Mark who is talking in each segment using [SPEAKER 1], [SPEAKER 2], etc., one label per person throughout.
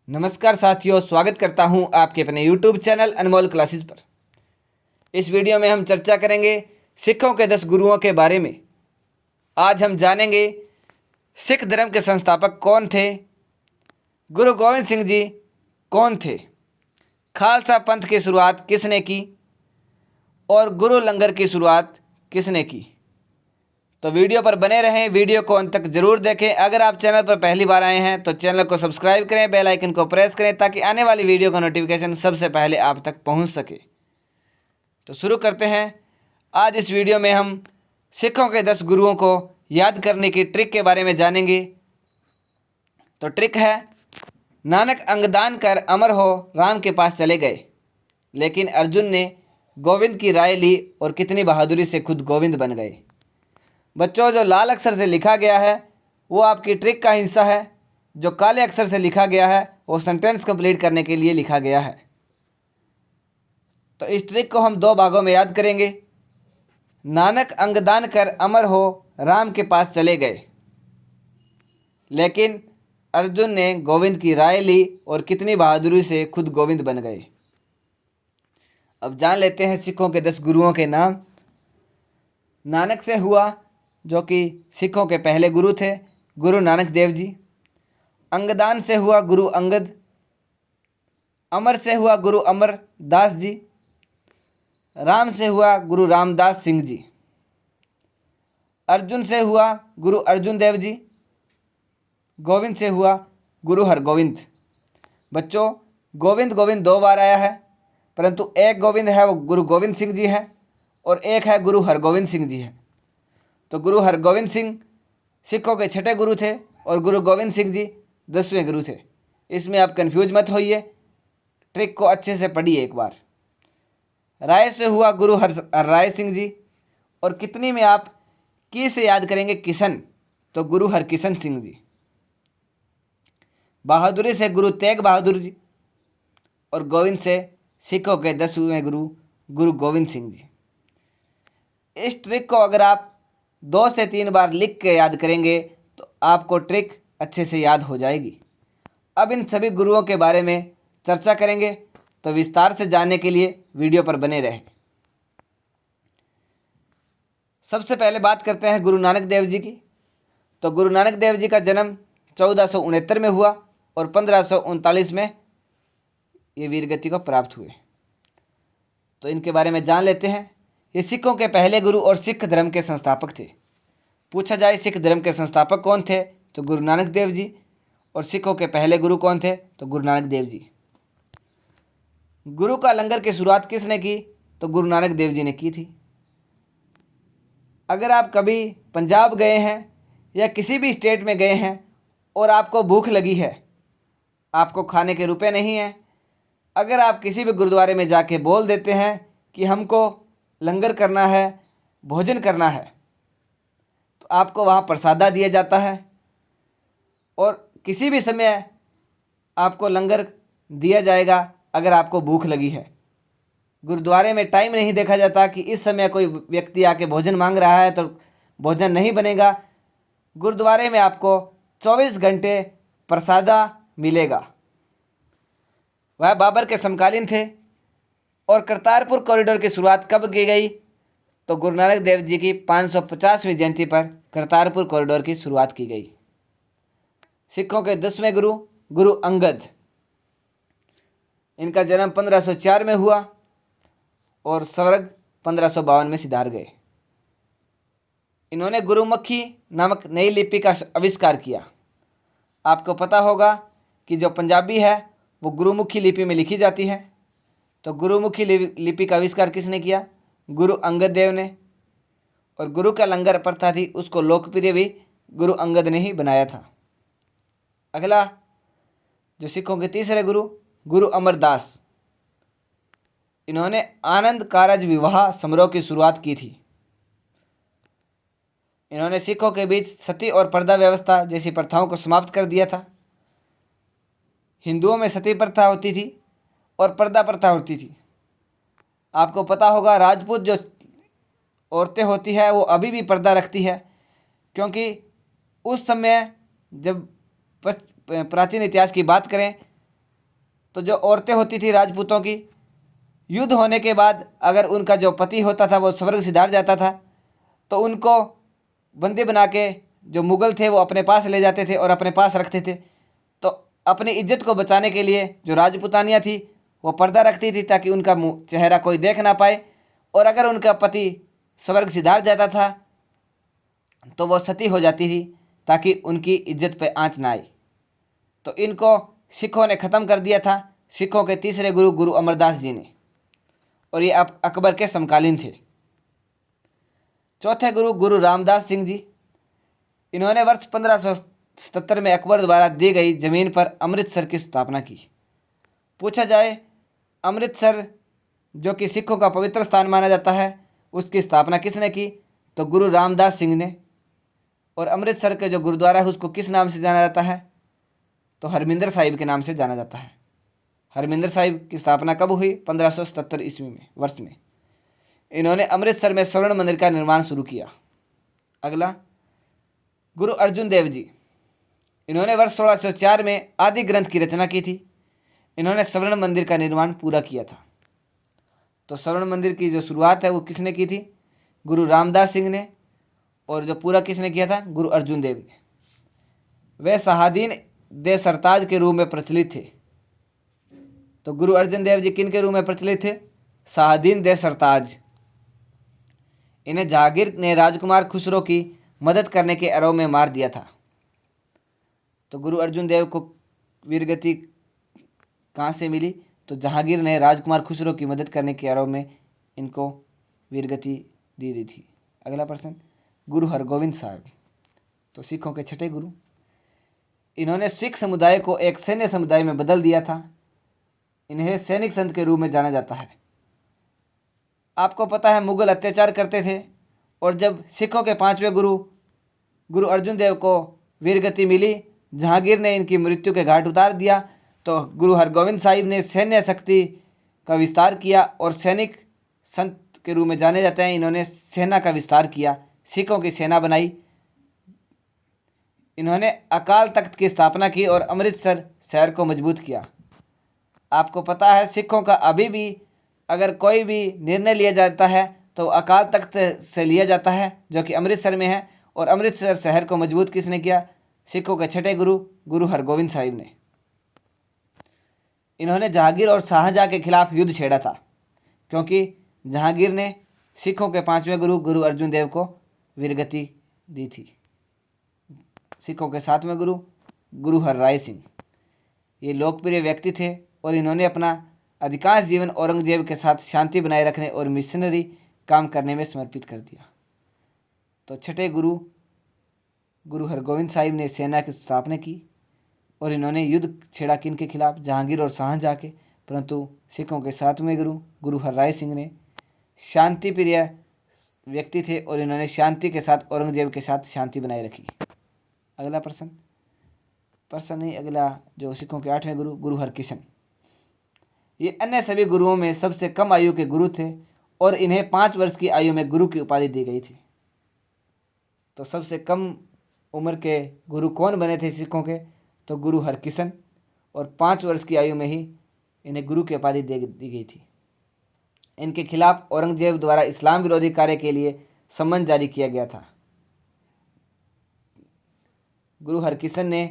[SPEAKER 1] नमस्कार साथियों, स्वागत करता हूं आपके अपने YouTube चैनल अनमोल क्लासेस पर। इस वीडियो में हम चर्चा करेंगे सिखों के 10 गुरुओं के बारे में। आज हम जानेंगे सिख धर्म के संस्थापक कौन थे, गुरु गोविंद सिंह जी कौन थे, खालसा पंथ की शुरुआत किसने की और गुरु लंगर की शुरुआत किसने की। तो वीडियो पर बने रहें, वीडियो को अंत तक जरूर देखें। अगर आप चैनल पर पहली बार आए हैं तो चैनल को सब्सक्राइब करें, बेल आइकन को प्रेस करें ताकि आने वाली वीडियो का नोटिफिकेशन सबसे पहले आप तक पहुंच सके। तो शुरू करते हैं। आज इस वीडियो में हम सिखों के 10 गुरुओं को याद करने की ट्रिक के बारे में जानेंगे। तो ट्रिक है, नानक अंगदान कर अमर हो राम के पास चले गए, लेकिन अर्जुन ने गोविंद की राय ली और कितनी बहादुरी से खुद गोविंद बन गए। बच्चों, जो लाल अक्षर से लिखा गया है वो आपकी ट्रिक का हिस्सा है। जो काले अक्षर से लिखा गया है वो सेंटेंस कंप्लीट करने के लिए लिखा गया है। तो इस ट्रिक को हम 2 भागों में याद करेंगे। नानक अंगदान कर अमर हो राम के पास चले गए, लेकिन अर्जुन ने गोविंद की राय ली और कितनी बहादुरी से खुद गोविंद बन गए। अब जान लेते हैं सिखों के 10 गुरुओं के नाम। नानक से हुआ, जो कि सिखों के पहले गुरु थे, गुरु नानक देव जी। अंगदान से हुआ गुरु अंगद। अमर से हुआ गुरु अमर दास जी। राम से हुआ गुरु रामदास सिंह जी। अर्जुन से हुआ गुरु अर्जुन देव जी। गोविंद से हुआ गुरु हरगोविंद। बच्चों, गोविंद गोविंद 2 बार आया है, परंतु एक गोविंद है वो गुरु गोविंद सिंह जी है और एक है गुरु हरगोविंद सिंह जी है। तो गुरु हरगोविंद सिंह सिखों के 6ठे गुरु थे और गुरु गोविंद सिंह जी 10वें गुरु थे। इसमें आप कंफ्यूज मत होइए, ट्रिक को अच्छे से पढ़िए एक बार। राय से हुआ गुरु हर राय सिंह जी और कितनी में आप की से याद करेंगे किशन, तो गुरु हरकिशन सिंह जी। बहादुरी से गुरु तेग बहादुर जी और गोविंद से सिखों के 10वें गुरु गुरु गोविंद सिंह जी। इस ट्रिक को अगर आप 2 से 3 बार लिख के याद करेंगे तो आपको ट्रिक अच्छे से याद हो जाएगी। अब इन सभी गुरुओं के बारे में चर्चा करेंगे, तो विस्तार से जानने के लिए वीडियो पर बने रहें। सबसे पहले बात करते हैं गुरु नानक देव जी की। तो गुरु नानक देव जी का जन्म 1469 में हुआ और 1539 में ये वीरगति को प्राप्त हुए। तो इनके बारे में जान लेते हैं। ये सिखों के पहले गुरु और सिख धर्म के संस्थापक थे। पूछा जाए सिख धर्म के संस्थापक कौन थे, तो गुरु नानक देव जी। और सिखों के पहले गुरु कौन थे, तो गुरु नानक देव जी। गुरु का लंगर की शुरुआत किसने की, तो गुरु नानक देव जी ने की थी। अगर आप कभी पंजाब गए हैं या किसी भी स्टेट में गए हैं और आपको भूख लगी है, आपको खाने के रुपए नहीं हैं, अगर आप किसी भी गुरुद्वारे में जाके बोल देते हैं कि हमको लंगर करना है, भोजन करना है, तो आपको वहाँ प्रसादा दिया जाता है और किसी भी समय आपको लंगर दिया जाएगा अगर आपको भूख लगी है। गुरुद्वारे में टाइम नहीं देखा जाता कि इस समय कोई व्यक्ति आके भोजन मांग रहा है तो भोजन नहीं बनेगा। गुरुद्वारे में आपको 24 घंटे प्रसादा मिलेगा। वह बाबर के समकालीन थे। और करतारपुर कॉरिडोर की शुरुआत कब की गई, तो गुरु नानक देव जी की 550वीं जयंती पर करतारपुर कॉरिडोर की शुरुआत की गई। सिखों के 10वें गुरु गुरु अंगद। इनका जन्म 1504 में हुआ और स्वर्ग 1552 में सिधार गए। इन्होंने गुरुमुखी नामक नई लिपि का आविष्कार किया। आपको पता होगा कि जो पंजाबी है वो गुरुमुखी लिपि में लिखी जाती है। तो गुरुमुखी लिपि का आविष्कार किसने किया, गुरु अंगद देव ने। और गुरु का लंगर प्रथा थी उसको लोकप्रिय भी गुरु अंगद ने ही बनाया था। अगला जो सिखों के तीसरे गुरु गुरु अमरदास। इन्होंने आनंद कारज विवाह समारोह की शुरुआत की थी। इन्होंने सिखों के बीच सती और पर्दा व्यवस्था जैसी प्रथाओं को समाप्त कर दिया था। हिंदुओं में सती प्रथा होती थी और पर्दा प्रथा होती थी। आपको पता होगा राजपूत जो औरतें होती है वो अभी भी पर्दा रखती है, क्योंकि उस समय जब प्राचीन इतिहास की बात करें तो जो औरतें होती थी राजपूतों की, युद्ध होने के बाद अगर उनका जो पति होता था वो स्वर्ग सिधार जाता था तो उनको बंदी बना के जो मुग़ल थे वो अपने पास ले जाते थे और अपने पास रखते थे। तो अपनी इज्जत को बचाने के लिए जो राजपूतानियाँ थी वो पर्दा रखती थी ताकि उनका मुँह चेहरा कोई देख ना पाए, और अगर उनका पति स्वर्ग सिधार जाता था तो वो सती हो जाती थी ताकि उनकी इज्जत पे आँच ना आए। तो इनको सिखों ने ख़त्म कर दिया था, सिखों के तीसरे गुरु गुरु अमरदास जी ने, और ये अकबर के समकालीन थे। चौथे गुरु गुरु रामदास सिंह जी, इन्होंने वर्ष 1577 में अकबर द्वारा दी गई जमीन पर अमृतसर की स्थापना की। पूछा जाए अमृतसर जो कि सिखों का पवित्र स्थान माना जाता है, उसकी स्थापना किसने की, तो गुरु रामदास सिंह ने। और अमृतसर के जो गुरुद्वारा है उसको किस नाम से जाना जाता है, तो हरमिंदर साहिब के नाम से जाना जाता है। हरमिंदर साहिब की स्थापना कब हुई, 1577 ईस्वी में वर्ष में। इन्होंने अमृतसर में स्वर्ण मंदिर का निर्माण शुरू किया। अगला गुरु अर्जुन देव जी, इन्होंने वर्ष 1604 में आदि ग्रंथ की रचना की थी। इन्होंने स्वर्ण मंदिर का निर्माण पूरा किया था। तो स्वर्ण मंदिर की जो शुरुआत है वो किसने की थी, गुरु रामदास सिंह ने, और जो पूरा किसने किया था, गुरु अर्जुन देव ने। वे शहादीन दे सरताज के रूप में प्रचलित थे। तो गुरु अर्जुन देव जी किन के रूप में प्रचलित थे, शहादीन दे सरताज। इन्हें जहांगीर ने राजकुमार खुसरो की मदद करने के आरोप में मार दिया था। तो गुरु अर्जुन देव को वीरगति कहाँ से मिली, तो जहांगीर ने राजकुमार खुसरो की मदद करने के आरोप में इनको वीरगति दी दी थी। अगला प्रश्न, गुरु हरगोविंद साहब, तो सिखों के छठे गुरु। इन्होंने सिख समुदाय को एक सैन्य समुदाय में बदल दिया था। इन्हें सैनिक संत के रूप में जाना जाता है। आपको पता है मुग़ल अत्याचार करते थे, और जब सिखों के पांचवें गुरु गुरु अर्जुन देव को वीरगति मिली, जहांगीर ने इनकी मृत्यु के घाट उतार दिया, तो गुरु हरगोविंद साहिब ने सैन्य शक्ति का विस्तार किया और सैनिक संत के रूप में जाने जाते हैं। इन्होंने सेना का विस्तार किया, सिखों की सेना बनाई। इन्होंने अकाल तख्त की स्थापना की और अमृतसर शहर को मजबूत किया। आपको पता है सिखों का अभी भी अगर कोई भी निर्णय लिया जाता है तो अकाल तख्त से लिया जाता है जो कि अमृतसर में है। और अमृतसर शहर को मजबूत किसने किया, सिखों के छठे गुरु गुरु हरगोविंद साहिब ने। इन्होंने जहांगीर और शाहजहाँ के खिलाफ युद्ध छेड़ा था, क्योंकि जहांगीर ने सिखों के पांचवें गुरु गुरु अर्जुन देव को वीरगति दी थी। सिखों के सातवें गुरु गुरु हरराय सिंह, ये लोकप्रिय व्यक्ति थे और इन्होंने अपना अधिकांश जीवन औरंगजेब के साथ शांति बनाए रखने और मिशनरी काम करने में समर्पित कर दिया। तो छठे गुरु गुरु हरगोविंद साहिब ने सेना की स्थापना की और इन्होंने युद्ध छेड़ा किन के खिलाफ, जहांगीर और शाहजहाँ के। परंतु सिखों के सातवें गुरु गुरु हरराय सिंह ने शांति प्रिय व्यक्ति थे और इन्होंने शांति के साथ औरंगजेब के साथ शांति बनाए रखी। अगला प्रश्न नहीं, अगला जो सिखों के आठवें गुरु गुरु हरकिशन, ये अन्य सभी गुरुओं में सबसे कम आयु के गुरु थे और इन्हें 5 वर्ष की आयु में गुरु की उपाधि दी गई थी। तो सबसे कम उम्र के गुरु कौन बने थे सिखों के, तो गुरु हरकिशन, और 5 वर्ष की आयु में ही इन्हें गुरु की उपाधि दी गई थी। इनके खिलाफ औरंगजेब द्वारा इस्लाम विरोधी कार्य के लिए सम्मन जारी किया गया था। गुरु हरकिशन ने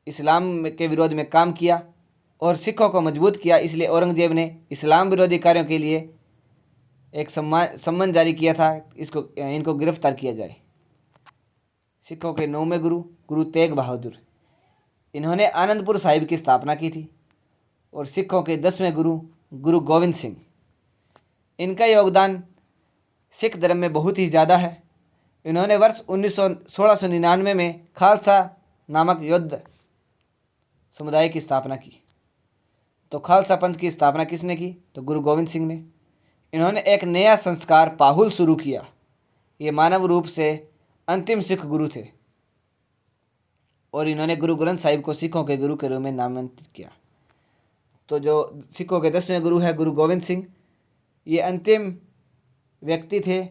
[SPEAKER 1] इस्लाम के विरोध में काम किया और सिखों को मजबूत किया, इसलिए औरंगजेब ने इस्लाम विरोधी कार्यों के लिए एक सम्मन जारी किया था, इनको गिरफ्तार किया जाए। सिखों के 9वें गुरु गुरु तेग बहादुर, इन्होंने आनंदपुर साहिब की स्थापना की थी। और सिखों के 10वें गुरु गुरु गोविंद सिंह, इनका योगदान सिख धर्म में बहुत ही ज़्यादा है। इन्होंने वर्ष 1699 में खालसा नामक युद्ध समुदाय की स्थापना की। तो खालसा पंथ की स्थापना किसने की, तो गुरु गोविंद सिंह ने। इन्होंने एक नया संस्कार पाहुल शुरू किया। ये मानव रूप से अंतिम सिख गुरु थे और इन्होंने गुरु ग्रंथ साहिब को सिखों के गुरु के रूप में नामांकित किया। तो जो सिखों के 10वें गुरु है गुरु गोविंद सिंह, ये अंतिम व्यक्ति थे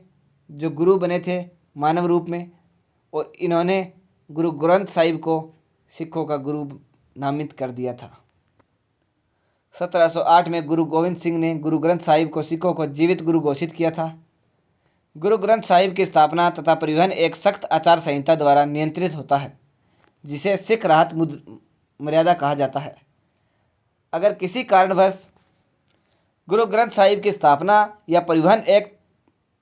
[SPEAKER 1] जो गुरु बने थे मानव रूप में, और इन्होंने गुरु ग्रंथ साहिब को सिखों का गुरु नामित कर दिया था। 1708 में गुरु गोविंद सिंह ने गुरु ग्रंथ साहिब को सिखों को जीवित गुरु घोषित किया था। गुरु ग्रंथ साहिब की स्थापना तथा परिवहन एक सख्त आचार संहिता द्वारा नियंत्रित होता है, जिसे सिख राहत मर्यादा कहा जाता है। अगर किसी कारणवश गुरु ग्रंथ साहिब की स्थापना या परिवहन एक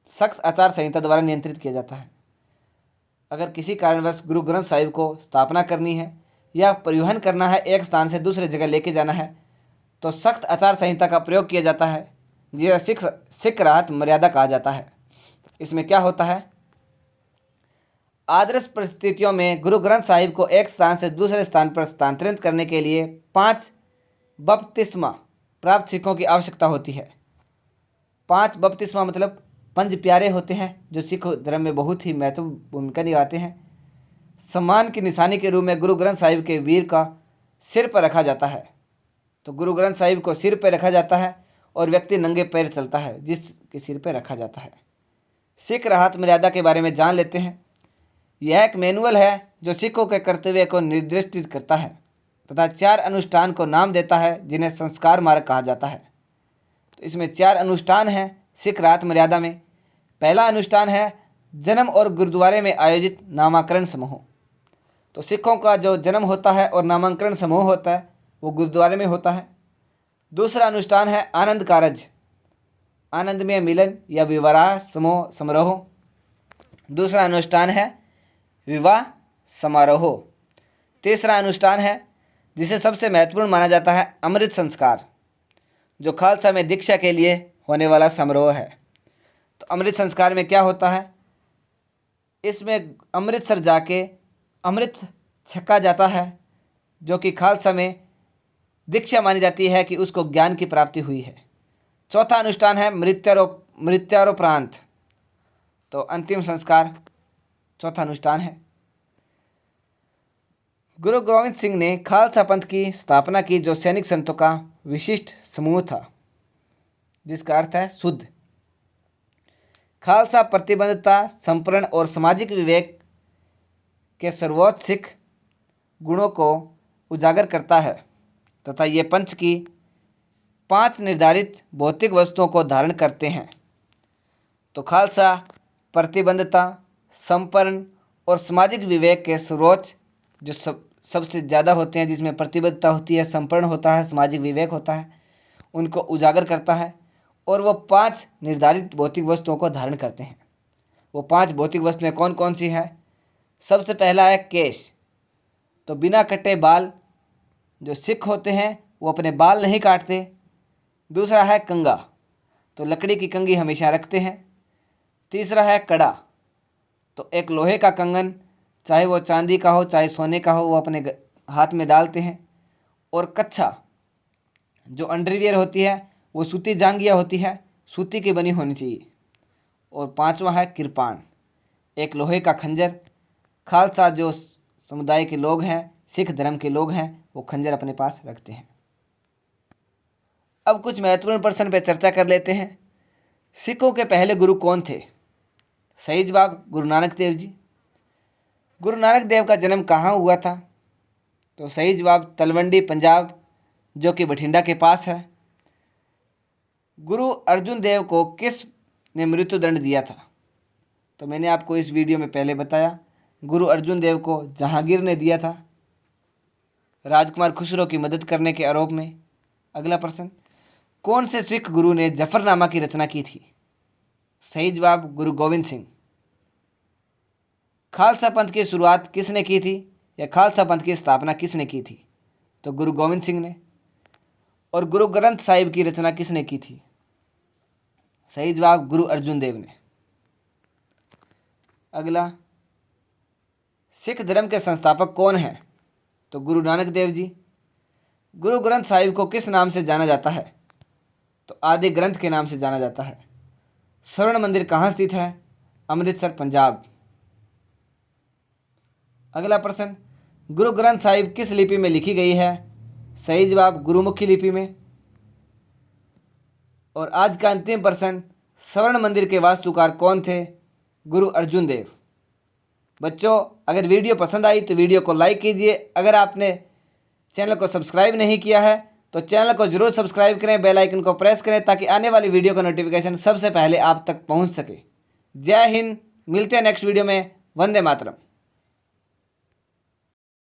[SPEAKER 1] सख्त आचार संहिता द्वारा नियंत्रित किया जाता है। अगर किसी कारणवश गुरु ग्रंथ साहिब को स्थापना करनी है या परिवहन करना है, एक स्थान से दूसरे जगह लेके जाना है, तो सख्त आचार संहिता का प्रयोग किया जाता है, जिसे सिख राहत मर्यादा कहा जाता है। इसमें क्या होता है? आदर्श परिस्थितियों में गुरु ग्रंथ साहिब को एक स्थान से दूसरे स्थान पर स्थानांतरित करने के लिए 5 बपतिस्मा प्राप्त सिखों की आवश्यकता होती है। 5 बपतिस्मा मतलब 5 प्यारे होते हैं, जो सिख धर्म में बहुत ही महत्वपूर्ण भूमिका निभाते हैं। सम्मान की निशानी के रूप में गुरु ग्रंथ साहिब के वीर का सिर पर रखा जाता है। तो गुरु ग्रंथ साहिब को सिर पर रखा जाता है और व्यक्ति नंगे पैर चलता है जिसके सिर पर रखा जाता है। सिख राहत मर्यादा के बारे में जान लेते हैं। यह एक मैनुअल है जो सिखों के कर्तव्य को निर्दिष्ट करता है तथा 4 अनुष्ठान को नाम देता है, जिन्हें संस्कार मार्ग कहा जाता है। तो इसमें 4 अनुष्ठान हैं सिख राहत मर्यादा में। पहला अनुष्ठान है जन्म और गुरुद्वारे में आयोजित नामाकरण समूह। तो सिखों का जो जन्म होता है और नामाकरण समूह होता है वो गुरुद्वारे में होता है। दूसरा अनुष्ठान है आनंद कारज, आनंदमय मिलन या विवाह समारोह। दूसरा अनुष्ठान है विवाह समारोह। तीसरा अनुष्ठान है जिसे सबसे महत्वपूर्ण माना जाता है अमृत संस्कार, जो खालसा में दीक्षा के लिए होने वाला समारोह है। तो अमृत संस्कार में क्या होता है? इसमें अमृतसर जाके अमृत छका जाता है, जो कि खालसा में दीक्षा मानी जाती है कि उसको ज्ञान की प्राप्ति हुई है। चौथा अनुष्ठान है मृत्यारोपरांत। तो अंतिम संस्कार चौथा अनुष्ठान है। गुरु गोविंद सिंह ने खालसा पंथ की स्थापना की, जो सैनिक संतों का विशिष्ट समूह था, जिसका अर्थ है शुद्ध। खालसा प्रतिबद्धता, संपूर्ण और सामाजिक विवेक के सर्वोच्च सिख गुणों को उजागर करता है तथा ये पंच की 5 निर्धारित भौतिक वस्तुओं को धारण करते हैं। तो खालसा प्रतिबद्धता, संपन्न और सामाजिक विवेक के सर्वोच्च जो सबसे ज़्यादा होते हैं, जिसमें प्रतिबद्धता होती है, संपन्न होता है, सामाजिक विवेक होता है, उनको उजागर करता है। और वो 5 निर्धारित भौतिक वस्तुओं को धारण करते हैं। वो 5 भौतिक वस्तुएं कौन कौन सी हैं? सबसे पहला है केश। तो बिना कटे बाल, जो सिख होते हैं वो अपने बाल नहीं काटते। दूसरा है कंगा, तो लकड़ी की कंघी हमेशा रखते हैं। तीसरा है कड़ा, तो एक लोहे का कंगन, चाहे वो चांदी का हो चाहे सोने का हो, वो अपने हाथ में डालते हैं। और कच्छा, जो अंडरवियर होती है वो सूती जांघिया होती है, सूती की बनी होनी चाहिए। और पांचवा है किरपान, एक लोहे का खंजर। खालसा जो समुदाय के लोग हैं, सिख धर्म के लोग हैं, वो खंजर अपने पास रखते हैं। अब कुछ महत्वपूर्ण प्रश्न पर चर्चा कर लेते हैं। सिखों के पहले गुरु कौन थे? सही जवाब गुरु नानक देव जी। गुरु नानक देव का जन्म कहाँ हुआ था? तो सही जवाब तलवंडी, पंजाब, जो कि बठिंडा के पास है। गुरु अर्जुन देव को किस ने मृत्युदंड दिया था? तो मैंने आपको इस वीडियो में पहले बताया, गुरु अर्जुन देव को जहांगीर ने दिया था, राजकुमार खुसरो की मदद करने के आरोप में। अगला प्रश्न, कौन से सिख गुरु ने जफरनामा की रचना की थी? सही जवाब गुरु गोविंद सिंह। खालसा पंथ की शुरुआत किसने की थी या खालसा पंथ की स्थापना किसने की थी? तो गुरु गोविंद सिंह ने। और गुरु ग्रंथ साहिब की रचना किसने की थी? सही जवाब गुरु अर्जुन देव ने। अगला, सिख धर्म के संस्थापक कौन हैं? तो गुरु नानक देव जी। गुरु ग्रंथ साहिब को किस नाम से जाना जाता है? तो आदि ग्रंथ के नाम से जाना जाता है। स्वर्ण मंदिर कहाँ स्थित है? अमृतसर, पंजाब। अगला प्रश्न, गुरु ग्रंथ साहिब किस लिपि में लिखी गई है? सही जवाब गुरुमुखी लिपि में। और आज का अंतिम प्रश्न, स्वर्ण मंदिर के वास्तुकार कौन थे? गुरु अर्जुन देव। बच्चों, अगर वीडियो पसंद आई तो वीडियो को लाइक कीजिए। अगर आपने चैनल को सब्सक्राइब नहीं किया है तो चैनल को जरूर सब्सक्राइब करें, बेल आइकन को प्रेस करें ताकि आने वाली वीडियो का नोटिफिकेशन सबसे पहले आप तक पहुंच सके। जय हिंद, मिलते हैं नेक्स्ट वीडियो में। वंदे मातरम।